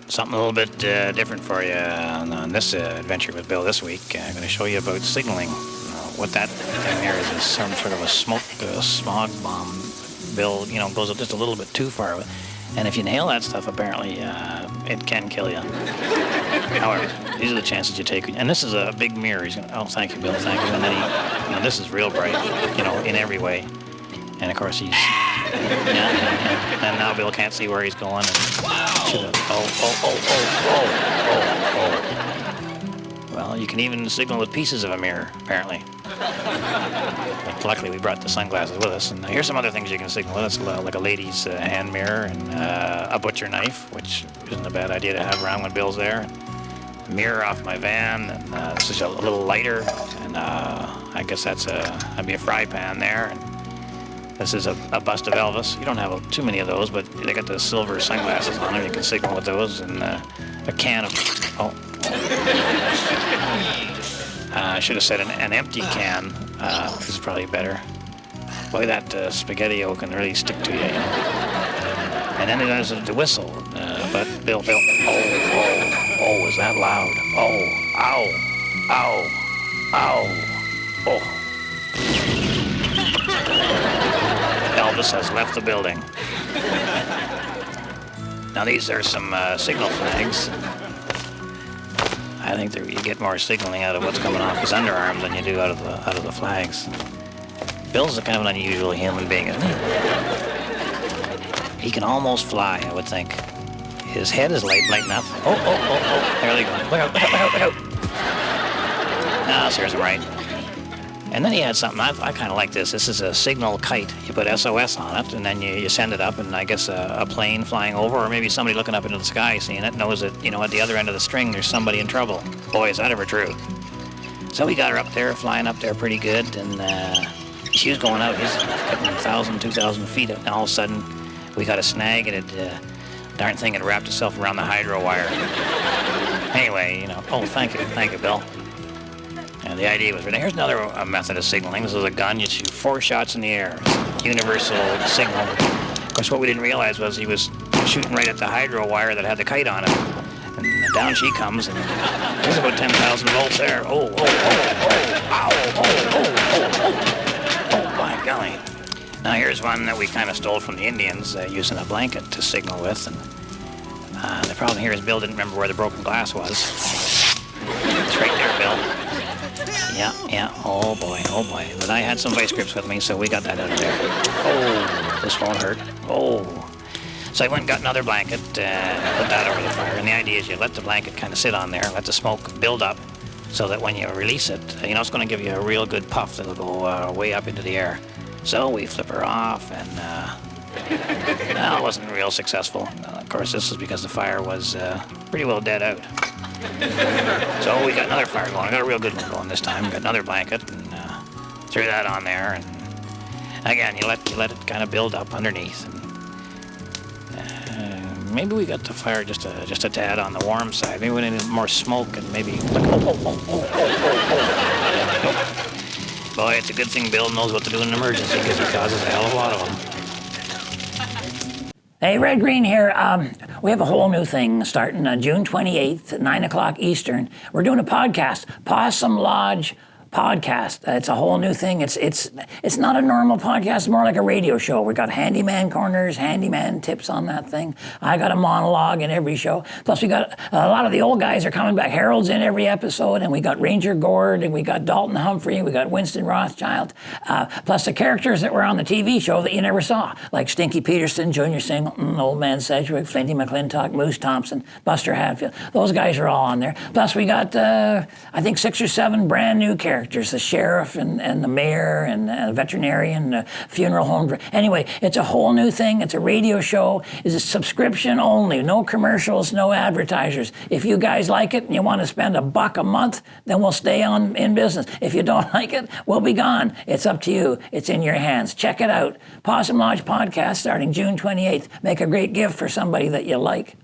Something a little bit different for you on this adventure with Bill this week. I'm going to show you about signaling. What that thing there is some sort of a smog bomb. Bill, goes just a little bit too far. And if you inhale that stuff, apparently it can kill you. However, these are the chances you take. And this is a big mirror. He's going, oh, thank you, Bill, thank you. And then this is real bright, in every way. And of course he's, and now Bill can't see where he's going. And Well, you can even signal with pieces of a mirror, apparently. But luckily we brought the sunglasses with us. And here's some other things you can signal with. It's like a lady's hand mirror and a butcher knife, which isn't a bad idea to have around when Bill's there. A mirror off my van, and this is a little lighter, and I guess that'd be a fry pan there. And this is a bust of Elvis. You don't have too many of those, but they got the silver sunglasses on them. You can signal with those, and a can of... I should have said an empty can. This is probably better. Boy, that Spaghetti-O can really stick to you, And then there's the whistle. But Bill, oh, is that loud? Oh, ow, oh. Elvis has left the building. Now these are some signal flags. I think you get more signaling out of what's coming off his underarms than you do out of the flags. Bill's a kind of an unusual human being, isn't he? He can almost fly, I would think. His head is light enough. Oh, there they go. Look out. Ah, serves him right. And then he had something, I kind of like this. This is a signal kite. You put SOS on it, and then you send it up, and I guess a plane flying over, or maybe somebody looking up into the sky seeing it knows that, at the other end of the string, there's somebody in trouble. Boy, is that ever true. So we got her up there, flying up there pretty good, and she was going out. He's getting 1,000, 2,000 feet, and all of a sudden, we got a snag, and darn thing had wrapped itself around the hydro wire. Anyway, thank you, Bill. And the idea was, here's another method of signaling. This is a gun. You shoot 4 shots in the air. Universal signal. Of course, what we didn't realize was he was shooting right at the hydro wire that had the kite on it. And down she comes, and there's about 10,000 volts there. Oh, my golly. Now here's one that we kind of stole from the Indians, using a blanket to signal with. And the problem here is Bill didn't remember where the broken glass was. It's right there, Bill. Yeah. Oh boy. But I had some vice grips with me, so we got that out of there. Oh, this won't hurt. Oh. So I went and got another blanket, put that over the fire. And the idea is you let the blanket kind of sit on there, let the smoke build up, so that when you release it, it's going to give you a real good puff that'll go way up into the air. So we flip her off, and it wasn't real successful. Of course, this is because the fire was pretty well dead out. So we got another fire going. I got a real good one going this time. Got another blanket and threw that on there. And again, you let it kind of build up underneath. And maybe we got the fire just a tad on the warm side. Maybe we need more smoke and maybe. Boy, it's a good thing Bill knows what to do in an emergency because he causes a hell of a lot of them. Hey, Red Green here. We have a whole new thing starting on June 28th at 9 o'clock Eastern. We're doing a podcast, Possum Lodge podcast. It's a whole new thing. It's not a normal podcast. It's more like a radio show. We got handyman corners, handyman tips on that thing. I got a monologue in every show. Plus, we got a lot of the old guys are coming back. Harold's in every episode, and we got Ranger Gord, and we got Dalton Humphrey, we got Winston Rothschild. Plus the characters that were on the TV show that you never saw, like Stinky Peterson, Junior Singleton, Old Man Sedgwick, Flinty McClintock, Moose Thompson, Buster Hatfield. Those guys are all on there. Plus, we got I think 6 or 7 brand new characters. The sheriff and the mayor and the veterinarian, the funeral home. Anyway, it's a whole new thing. It's a radio show. It's a subscription only. No commercials, no advertisers. If you guys like it and you want to spend $1 a month, then we'll stay in business. If you don't like it, we'll be gone. It's up to you. It's in your hands. Check it out. Possum Lodge podcast starting June 28th. Make a great gift for somebody that you like.